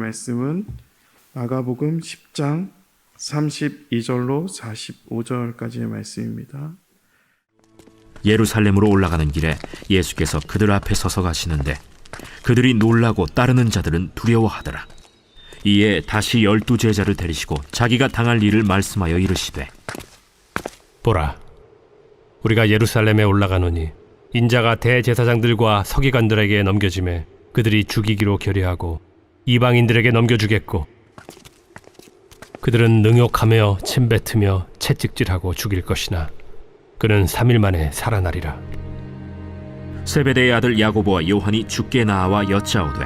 말씀은 마가복음 10장 32절로 45절까지의 말씀입니다. 예루살렘으로 올라가는 길에 예수께서 그들 앞에 서서 가시는데 그들이 놀라고 따르는 자들은 두려워하더라. 이에 다시 12 제자를 데리시고 자기가 당할 일을 말씀하여 이르시되, 보라, 우리가 예루살렘에 올라가노니 인자가 대제사장들과 서기관들에게 넘겨짐에 그들이 죽이기로 결의하고 이방인들에게 넘겨주겠고 그들은 능욕하며 침뱉으며 채찍질하고 죽일 것이나 그는 3일 만에 살아나리라. 세베대의 아들 야고보와 요한이 주께 나와 여짜오되,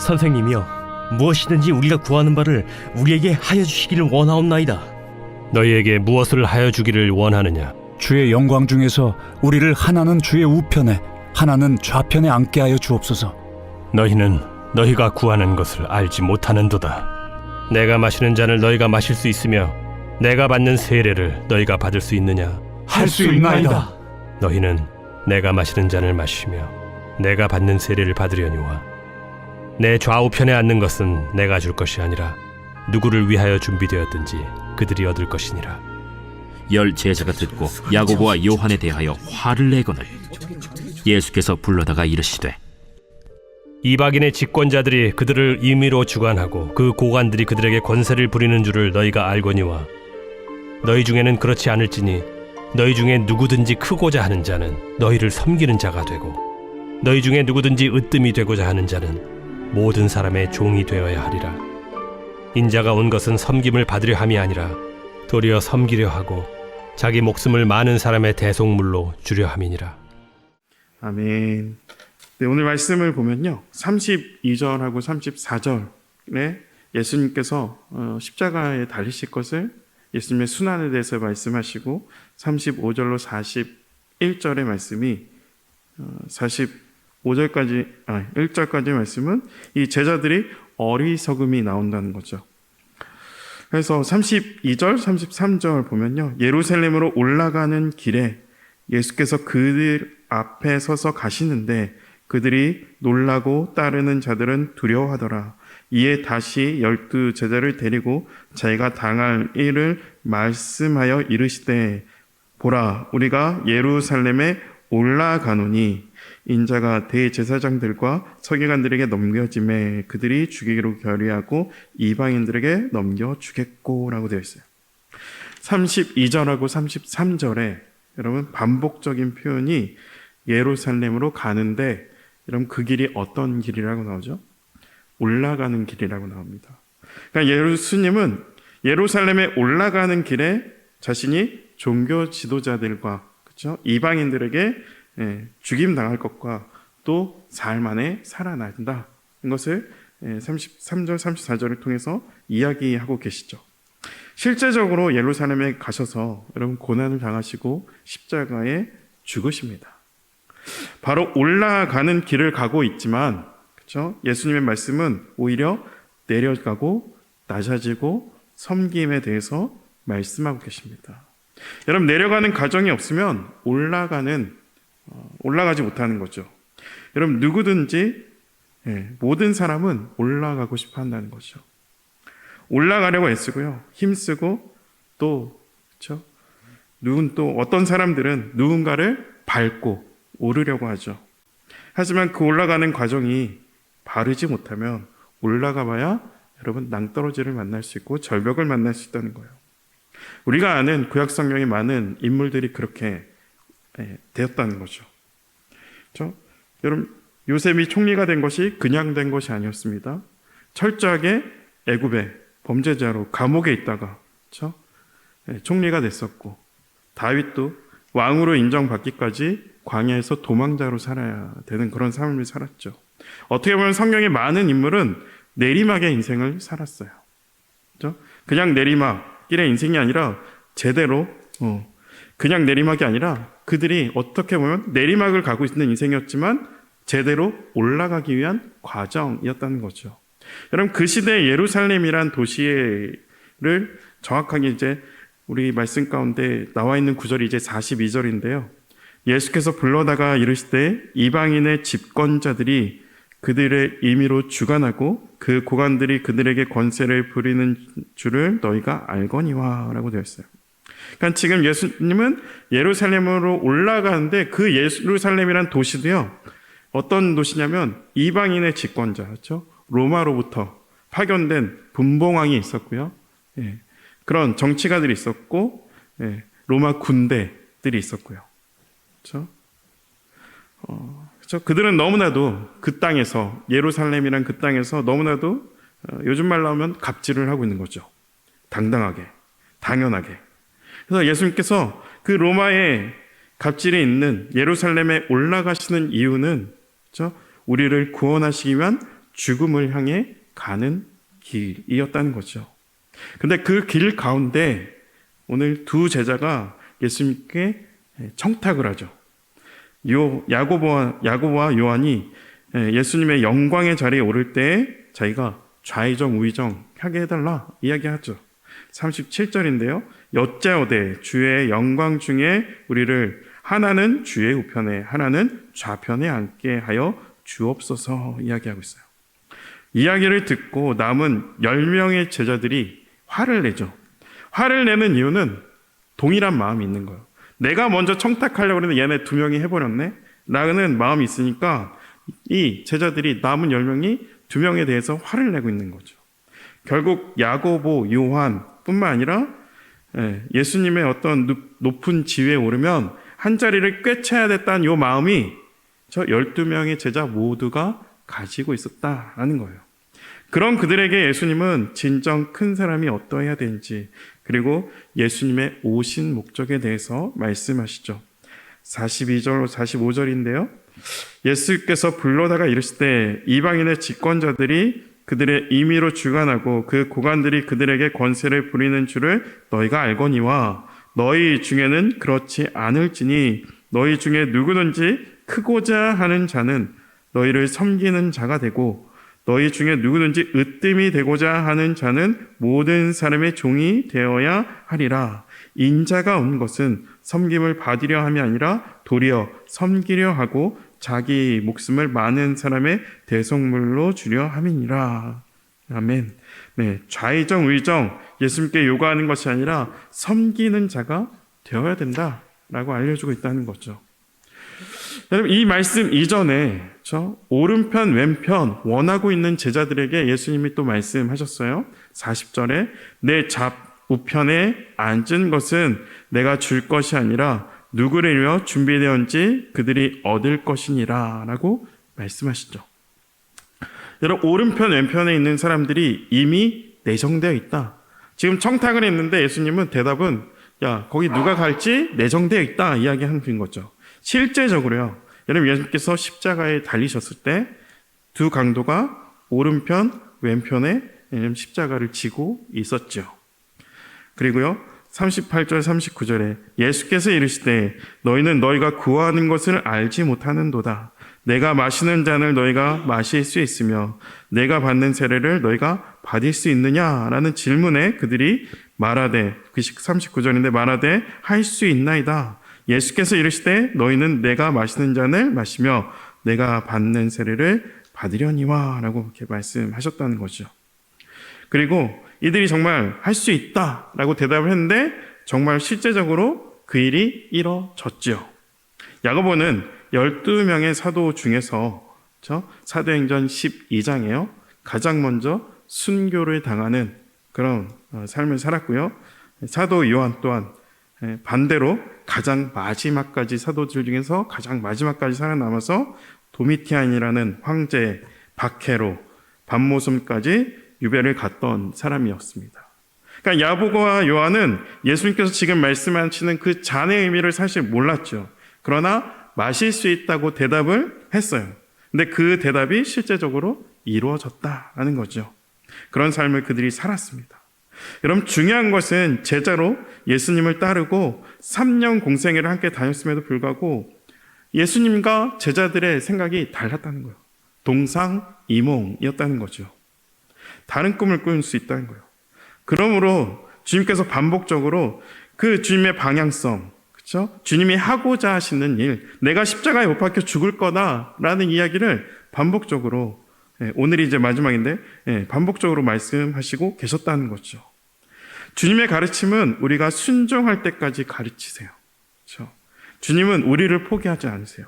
선생님이여, 무엇이든지 우리가 구하는 바를 우리에게 하여 주시기를 원하옵나이다. 너희에게 무엇을 하여 주기를 원하느냐? 주의 영광 중에서 우리를 하나는 주의 우편에 하나는 좌편에 앉게 하여 주옵소서. 너희는 너희가 구하는 것을 알지 못하는도다. 내가 마시는 잔을 너희가 마실 수 있으며 내가 받는 세례를 너희가 받을 수 있느냐? 할 수 있나이다. 너희는 내가 마시는 잔을 마시며 내가 받는 세례를 받으려니와 내 좌우편에 앉는 것은 내가 줄 것이 아니라 누구를 위하여 준비되었든지 그들이 얻을 것이니라. 10 제자가 듣고 야고보와 요한에 대하여 화를 내거늘 예수께서 불러다가 이르시되, 이방인의 집권자들이 그들을 임의로 주관하고 그 고관들이 그들에게 권세를 부리는 줄을 너희가 알거니와 너희 중에는 그렇지 않을지니 너희 중에 누구든지 크고자 하는 자는 너희를 섬기는 자가 되고 너희 중에 누구든지 으뜸이 되고자 하는 자는 모든 사람의 종이 되어야 하리라. 인자가 온 것은 섬김을 받으려 함이 아니라 도리어 섬기려 하고 자기 목숨을 많은 사람의 대속물로 주려 함이니라. 아멘. 네, 오늘 말씀을 보면요, 32절하고 34절에 예수님께서 십자가에 달리실 것을 예수님의 순환에 대해서 말씀하시고 35절로 41절의 말씀이 1절까지 말씀은 이 제자들이 어리석음이 나온다는 거죠. 그래서 32절, 33절 보면요, 예루살렘으로 올라가는 길에 예수께서 그들 앞에 서서 가시는데 그들이 놀라고 따르는 자들은 두려워하더라. 이에 다시 12 제자를 데리고 자기가 당할 일을 말씀하여 이르시되, 보라, 우리가 예루살렘에 올라가노니 인자가 대제사장들과 서기관들에게 넘겨짐에 그들이 죽이기로 결의하고 이방인들에게 넘겨주겠고 라고 되어 있어요. 32절하고 33절에 여러분 반복적인 표현이 예루살렘으로 가는데, 여러분 그 길이 어떤 길이라고 나오죠? 올라가는 길이라고 나옵니다. 그러니까 예수님은 예루살렘에 올라가는 길에 자신이 종교 지도자들과, 그렇죠? 이방인들에게 죽임 당할 것과 또 사흘 만에 살아난다, 이것을 33절, 34절을 통해서 이야기하고 계시죠. 실제적으로 예루살렘에 가셔서 여러분 고난을 당하시고 십자가에 죽으십니다. 바로 올라가는 길을 가고 있지만, 그렇죠? 예수님의 말씀은 오히려 내려가고 낮아지고 섬김에 대해서 말씀하고 계십니다. 여러분, 내려가는 과정이 없으면 올라가지 못하는 거죠. 여러분, 누구든지 모든 사람은 올라가고 싶어 한다는 거죠. 올라가려고 애쓰고요, 힘쓰고 또, 그렇죠? 또 어떤 사람들은 누군가를 밟고 오르려고 하죠. 하지만 그 올라가는 과정이 바르지 못하면 올라가 봐야 여러분 낭떠러지를 만날 수 있고 절벽을 만날 수 있다는 거예요. 우리가 아는 구약 성경의 많은 인물들이 그렇게 되었다는 거죠. 그렇죠? 여러분, 요셉이 총리가 된 것이 그냥 된 것이 아니었습니다. 철저하게 애굽의 범죄자로 감옥에 있다가, 그렇죠? 총리가 됐었고, 다윗도 왕으로 인정받기까지 광야에서 도망자로 살아야 되는 그런 삶을 살았죠. 어떻게 보면 성경의 많은 인물은 내리막의 인생을 살았어요. 그렇죠? 그냥 내리막길의 인생이 아니라 제대로 그냥 내리막이 아니라 그들이 어떻게 보면 내리막을 가고 있는 인생이었지만 제대로 올라가기 위한 과정이었다는 거죠. 여러분, 그 시대의 예루살렘이란 도시를 정확하게 이제 우리 말씀 가운데 나와 있는 구절이 이제 42절인데요. 예수께서 불러다가 이르시되 이방인의 집권자들이 그들의 임의로 주관하고 그 고관들이 그들에게 권세를 부리는 줄을 너희가 알거니와 라고 되어 있어요. 그러니까 지금 예수님은 예루살렘으로 올라가는데 그 예루살렘이란 도시도요, 어떤 도시냐면 이방인의 집권자, 그렇죠? 로마로부터 파견된 분봉왕이 있었고요. 예, 그런 정치가들이 있었고, 예, 로마 군대들이 있었고요. 그렇죠? 그렇죠? 그들은 너무나도 그 땅에서, 예루살렘이란 그 땅에서 너무나도 요즘 말로 하면 갑질을 하고 있는 거죠. 당당하게, 당연하게. 그래서 예수님께서 그 로마의 갑질이 있는 예루살렘에 올라가시는 이유는, 그렇죠? 우리를 구원하시기 위한 죽음을 향해 가는 길이었다는 거죠. 근데 그 길 가운데 오늘 두 제자가 예수님께 청탁을 하죠. 야고보와 요한이 예수님의 영광의 자리에 오를 때에 자기가 좌의정 우의정 하게 해달라 이야기하죠. 37절인데요. 여짜오되 주의 영광 중에 우리를 하나는 주의 우편에 하나는 좌편에 앉게 하여 주옵소서 이야기하고 있어요. 이야기를 듣고 남은 10명의 제자들이 화를 내죠. 화를 내는 이유는 동일한 마음이 있는 거예요. 내가 먼저 청탁하려고 했는데 얘네 2명이 해버렸네? 라는 마음이 있으니까 이 제자들이 남은 10명이 2명에 대해서 화를 내고 있는 거죠. 결국 야고보, 요한 뿐만 아니라 예수님의 어떤 높은 지위에 오르면 한 자리를 꿰차야 됐다는 이 마음이 저 12명의 제자 모두가 가지고 있었다라는 거예요. 그런 그들에게 예수님은 진정 큰 사람이 어떠해야 되는지, 그리고 예수님의 오신 목적에 대해서 말씀하시죠. 42절, 45절인데요. 예수께서 불러다가 이르실 때 이방인의 집권자들이 그들의 임의로 주관하고 그 고관들이 그들에게 권세를 부리는 줄을 너희가 알거니와 너희 중에는 그렇지 않을지니 너희 중에 누구든지 크고자 하는 자는 너희를 섬기는 자가 되고 너희 중에 누구든지 으뜸이 되고자 하는 자는 모든 사람의 종이 되어야 하리라. 인자가 온 것은 섬김을 받으려 함이 아니라 도리어 섬기려 하고 자기 목숨을 많은 사람의 대속물로 주려 함이니라. 아멘. 네, 좌의정 우의정 예수님께 요구하는 것이 아니라 섬기는 자가 되어야 된다라고 알려주고 있다는 거죠. 여러분, 이 말씀 이전에 오른편 왼편 원하고 있는 제자들에게 예수님이 또 말씀하셨어요. 40절에 내 우편에 앉은 것은 내가 줄 것이 아니라 누구를 위하여 준비되었는지 그들이 얻을 것이니라 라고 말씀하시죠. 여러분, 오른편 왼편에 있는 사람들이 이미 내정되어 있다. 지금 청탁을 했는데 예수님은 대답은 야, 거기 누가 갈지 내정되어 있다 이야기하는 거죠. 실제적으로요, 여러분, 예수님께서 십자가에 달리셨을 때 두 강도가 오른편 왼편에 십자가를 지고 있었죠. 그리고요, 38절 39절에 예수께서 이르시되 너희는 너희가 구하는 것을 알지 못하는도다. 내가 마시는 잔을 너희가 마실 수 있으며 내가 받는 세례를 너희가 받을 수 있느냐라는 질문에 그들이 말하되, 39절인데 말하되 할 수 있나이다. 예수께서 이르시되 너희는 내가 마시는 잔을 마시며 내가 받는 세례를 받으려니와 라고 이렇게 말씀하셨다는 거죠. 그리고 이들이 정말 할 수 있다라고 대답을 했는데 정말 실제적으로 그 일이 이뤄졌죠. 야고보는 12명의 사도 중에서 사도행전 12장에요. 가장 먼저 순교를 당하는 그런 삶을 살았고요. 사도 요한 또한 반대로 가장 마지막까지 사도들 중에서 가장 마지막까지 살아남아서 도미티안이라는 황제 박해로 밤모섬까지 유배를 갔던 사람이었습니다. 그러니까 야고보와 요한은 예수님께서 지금 말씀하시는 그 잔의 의미를 사실 몰랐죠. 그러나 마실 수 있다고 대답을 했어요. 근데 그 대답이 실제적으로 이루어졌다라는 거죠. 그런 삶을 그들이 살았습니다. 여러분, 중요한 것은 제자로 예수님을 따르고 3년 공생애를 함께 다녔음에도 불구하고 예수님과 제자들의 생각이 달랐다는 거예요. 동상이몽이었다는 거죠. 다른 꿈을 꿀 수 있다는 거예요. 그러므로 주님께서 반복적으로 그 주님의 방향성, 그렇죠? 주님이 하고자 하시는 일, 내가 십자가에 못 박혀 죽을 거다라는 이야기를 반복적으로 오늘이 이제 마지막인데 반복적으로 말씀하시고 계셨다는 거죠. 주님의 가르침은 우리가 순종할 때까지 가르치세요. 그렇죠? 주님은 우리를 포기하지 않으세요.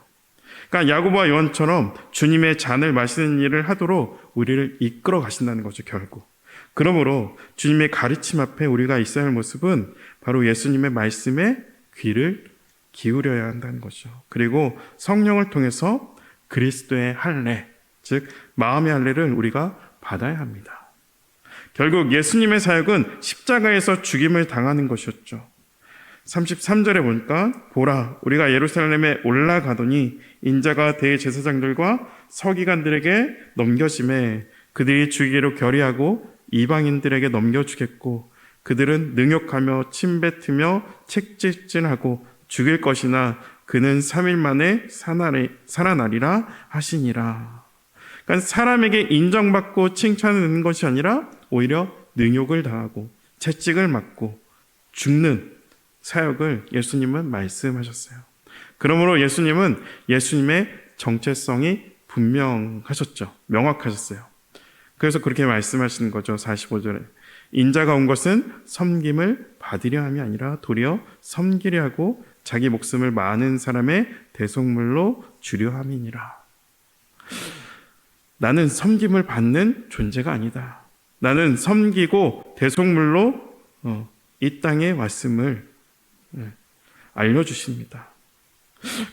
그러니까 야고보와 요한처럼 주님의 잔을 마시는 일을 하도록 우리를 이끌어 가신다는 거죠, 결국. 그러므로 주님의 가르침 앞에 우리가 있어야 할 모습은 바로 예수님의 말씀에 귀를 기울여야 한다는 거죠. 그리고 성령을 통해서 그리스도의 할례, 즉 마음의 할례를 우리가 받아야 합니다. 결국 예수님의 사역은 십자가에서 죽임을 당하는 것이었죠. 33절에 보니까 보라 우리가 예루살렘에 올라가더니 인자가 대제사장들과 서기관들에게 넘겨짐에 그들이 주기로 결의하고 이방인들에게 넘겨주겠고 그들은 능욕하며 침뱉으며 책짓질하고 죽일 것이나 그는 3일 만에 살아나리라 하시니라. 그러니까 사람에게 인정받고 칭찬을 듣는 것이 아니라 오히려 능욕을 당하고 채찍을 맞고 죽는 사역을 예수님은 말씀하셨어요. 그러므로 예수님은 예수님의 정체성이 분명하셨죠. 명확하셨어요. 그래서 그렇게 말씀하시는 거죠. 45절에 인자가 온 것은 섬김을 받으려 함이 아니라 도리어 섬기려 하고 자기 목숨을 많은 사람의 대속물로 주려 함이니라. 나는 섬김을 받는 존재가 아니다. 나는 섬기고 대속물로 이 땅에 왔음을 알려주십니다.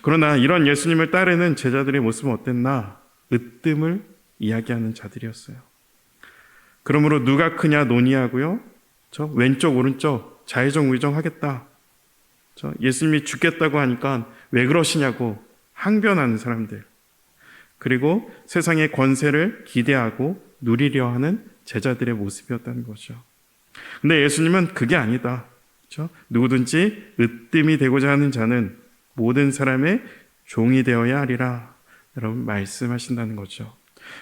그러나 이런 예수님을 따르는 제자들의 모습은 어땠나? 으뜸을 이야기하는 자들이었어요. 그러므로 누가 크냐 논의하고요. 저 왼쪽 오른쪽 좌회전 우회전 하겠다. 저 예수님이 죽겠다고 하니까 왜 그러시냐고 항변하는 사람들. 그리고 세상의 권세를 기대하고 누리려 하는 제자들의 모습이었다는 거죠. 근데 예수님은 그게 아니다. 그렇죠? 누구든지 으뜸이 되고자 하는 자는 모든 사람의 종이 되어야 하리라. 여러분 말씀하신다는 거죠.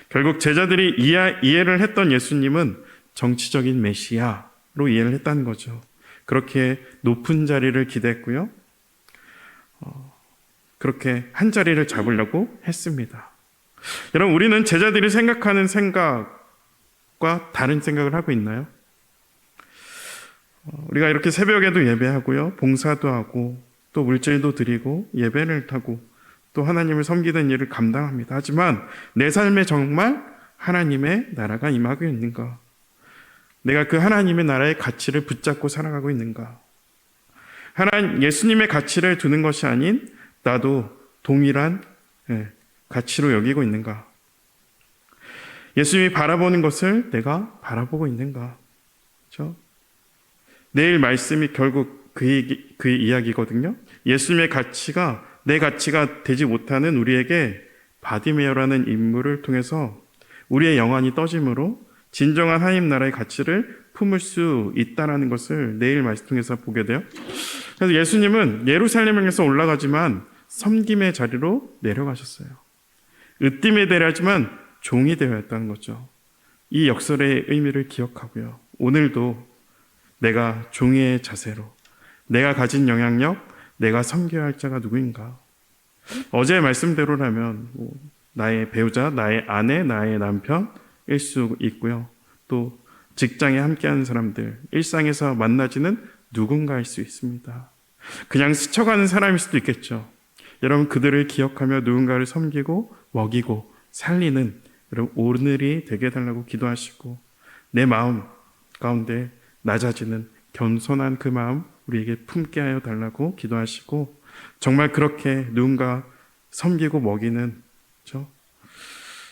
결국 제자들이 이해를 했던 예수님은 정치적인 메시아로 이해를 했다는 거죠. 그렇게 높은 자리를 기대했고요. 그렇게 한 자리를 잡으려고 했습니다. 여러분 우리는 제자들이 생각하는 생각과 다른 생각을 하고 있나요? 우리가 이렇게 새벽에도 예배하고요. 봉사도 하고 또 물질도 드리고 예배를 타고 또 하나님을 섬기는 일을 감당합니다. 하지만 내 삶에 정말 하나님의 나라가 임하고 있는가? 내가 그 하나님의 나라의 가치를 붙잡고 살아가고 있는가? 예수님의 가치를 두는 것이 아닌 나도 동일한 가치로 여기고 있는가? 예수님이 바라보는 것을 내가 바라보고 있는가? 그렇죠? 내일 말씀이 결국 그 이야기거든요. 예수님의 가치가 내 가치가 되지 못하는 우리에게 바디메어라는 인물을 통해서 우리의 영안이 떠짐으로 진정한 하나님 나라의 가치를 품을 수 있다는 것을 내일 말씀 통해서 보게 돼요. 그래서 예수님은 예루살렘을 향해서 올라가지만 섬김의 자리로 내려가셨어요. 으뜸이 되려 하지만 종이 되어야 했다는 거죠. 이 역설의 의미를 기억하고요. 오늘도 내가 종의 자세로 내가 가진 영향력, 내가 섬겨야 할 자가 누구인가? 어제의 말씀대로라면 나의 배우자, 나의 아내, 나의 남편일 수 있고요. 또 직장에 함께하는 사람들, 일상에서 만나지는 누군가일 수 있습니다. 그냥 스쳐가는 사람일 수도 있겠죠. 여러분 그들을 기억하며 누군가를 섬기고 먹이고 살리는 여러분 오늘이 되게 해달라고 기도하시고 내 마음 가운데 낮아지는 겸손한 그 마음 우리에게 품게 하여 달라고 기도하시고 정말 그렇게 누군가 섬기고 먹이는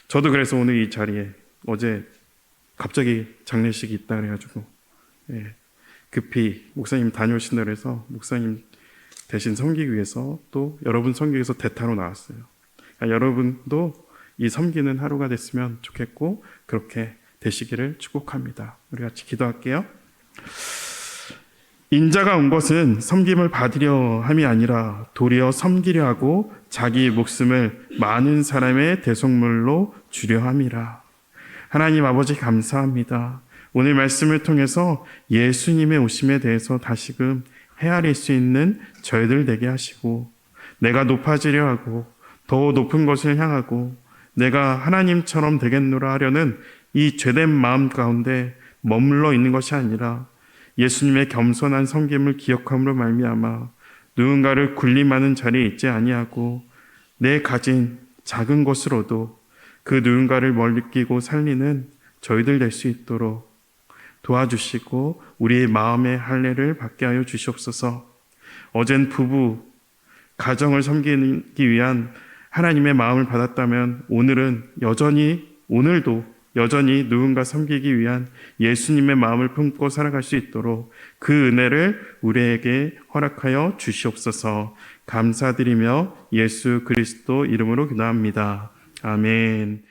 저도 그래서 오늘 이 자리에 어제 갑자기 장례식이 있다 그래가지고 급히 목사님 다녀오신다 그래서 목사님 대신 섬기기 위해서 또 여러분 섬기기 위해서 대타로 나왔어요. 그러니까 여러분도 이 섬기는 하루가 됐으면 좋겠고 그렇게 되시기를 축복합니다. 우리 같이 기도할게요. 인자가 온 것은 섬김을 받으려 함이 아니라 도리어 섬기려 하고 자기 목숨을 많은 사람의 대속물로 주려 함이라. 하나님 아버지 감사합니다. 오늘 말씀을 통해서 예수님의 오심에 대해서 다시금 헤아릴 수 있는 저희들 되게 하시고 내가 높아지려 하고 더 높은 것을 향하고 내가 하나님처럼 되겠노라 하려는 이 죄된 마음 가운데 머물러 있는 것이 아니라 예수님의 겸손한 섬김을 기억함으로 말미암아 누군가를 군림하는 자리에 있지 아니하고 내 가진 작은 것으로도 그 누군가를 멀리끼고 살리는 저희들 될 수 있도록 도와주시고 우리의 마음의 할례를 받게 하여 주시옵소서. 어젠 부부 가정을 섬기기 위한 하나님의 마음을 받았다면 오늘도 여전히 누군가 섬기기 위한 예수님의 마음을 품고 살아갈 수 있도록 그 은혜를 우리에게 허락하여 주시옵소서. 감사드리며 예수 그리스도 이름으로 기도합니다. 아멘.